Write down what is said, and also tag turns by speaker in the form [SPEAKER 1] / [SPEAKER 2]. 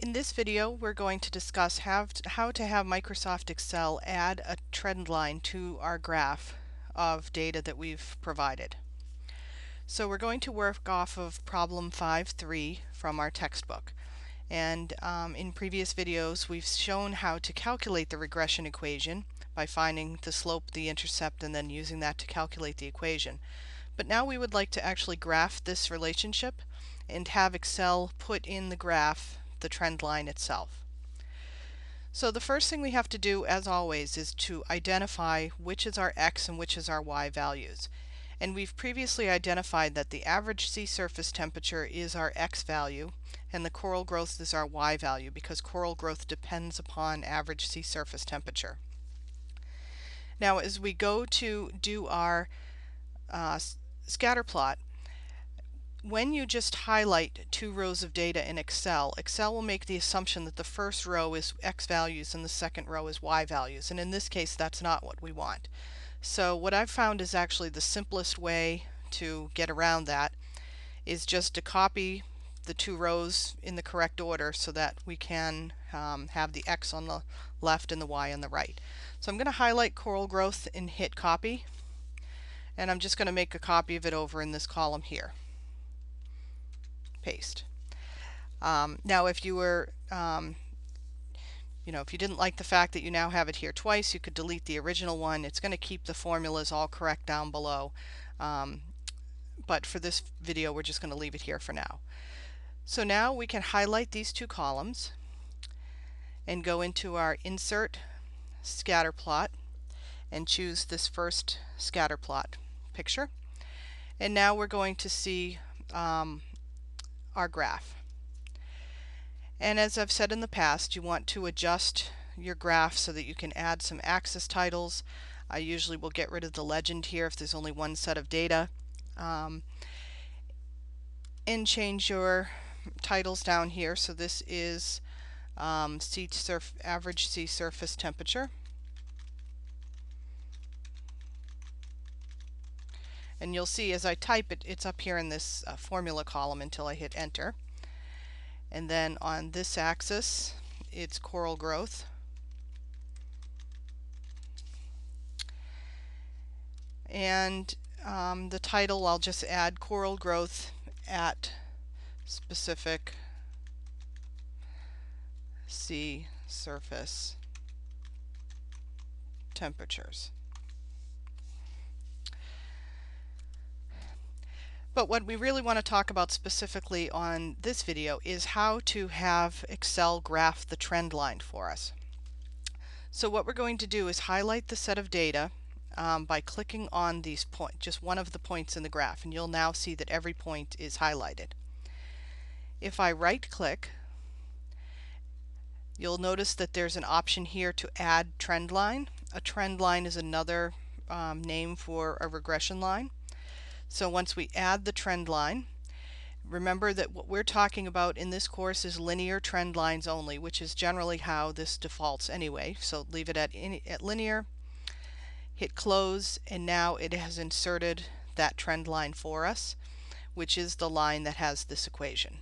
[SPEAKER 1] In this video, we're going to discuss how to have Microsoft Excel add a trend line to our graph of data that we've provided. So we're going to work off of problem 5.3 from our textbook. And in previous videos, we've shown how to calculate the regression equation by finding the slope, the intercept, and then using that to calculate the equation. But now we would like to actually graph this relationship and have Excel put in the graph the trend line itself. So the first thing we have to do, as always, is to identify which is our X and which is our Y values. And we've previously identified that the average sea surface temperature is our X value and the coral growth is our Y value, because coral growth depends upon average sea surface temperature. Now as we go to do our scatter plot, when you just highlight two rows of data in Excel, Excel will make the assumption that the first row is X values and the second row is Y values, and in this case that's not what we want. So what I've found is actually the simplest way to get around that is just to copy the two rows in the correct order so that we can have the X on the left and the Y on the right. So I'm going to highlight coral growth and hit copy, and I'm just going to make a copy of it over in this column here. Paste. Now if you were if you didn't like the fact that you now have it here twice, you could delete the original one. It's going to keep the formulas all correct down below, but for this video we're just going to leave it here for now. So now we can highlight these two columns and go into our insert scatter plot and choose this first scatter plot picture, and now we're going to see our graph. And as I've said in the past, you want to adjust your graph so that you can add some axis titles. I usually will get rid of the legend here if there's only one set of data, and change your titles down here. So this is average sea surface temperature, and you'll see as I type it, it's up here in this formula column until I hit enter. And then on this axis it's coral growth, and the title I'll just add coral growth at specific sea surface temperatures. But what we really want to talk about specifically on this video is how to have Excel graph the trend line for us. So what we're going to do is highlight the set of data by clicking on these points, just one of the points in the graph, and you'll now see that every point is highlighted. If I right click, you'll notice that there's an option here to add trend line. A trend line is another name for a regression line. So once we add the trend line, remember that what we're talking about in this course is linear trend lines only, which is generally how this defaults anyway. So leave it at linear, hit close, and now it has inserted that trend line for us, which is the line that has this equation.